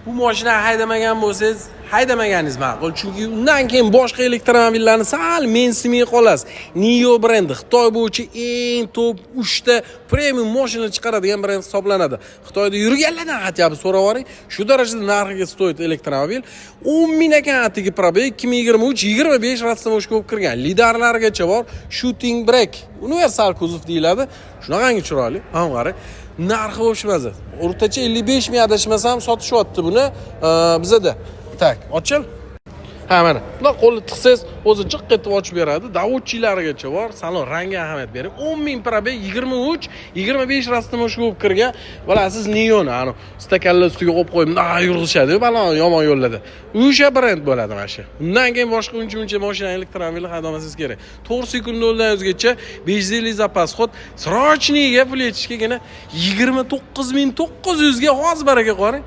bu mashina haydamagan bo'lsangiz, haydamaganingiz ma'qul. Chunki undan keyin boshqa elektromobillarni sal mensimay qolasiz. Nio brendi Xitoy bo'yicha eng top 3 ta premium mashina chiqaradigan brend hisoblanadi. Xitoyda yurganlardan aytib so'ravering, shu darajada narxiga stoyt elektromobil 10 ming ekan atigi probeg 2023-25 rastamojga bo'lib kirgan. Lidarlargacha bor, shooting brake, universal kuzov deyiladi. Shunaqangi chiroyli. Ham qarang. Narxi o'xshamadi. O'rtacha 55 ming adashmasam sotishyapti buni bizada. Tak, ochil. Ha mana. Bular qo'lni tiqsangiz, o'zi jiq etib ochib beradi. Davodchilarigacha bor. Salon rangiga ahamiyat bering. 10 ming probeg 23-25 rastamojga bo'lib kirgan. Bilasiz, Neon, ana stakanlar ustiga qo'yib qo'yib, yurg'ishadi, balon yomon yo'llarda. O'sha brend bo'ladi mana shu. Undan keyin boshqa uncha mashina elektromobil haydamasingiz kerak. 4 sekund 0dan 100gacha 550 zapas xod. Srochniga pul yetishgagina 29900 ga hozir baraka qo'ring.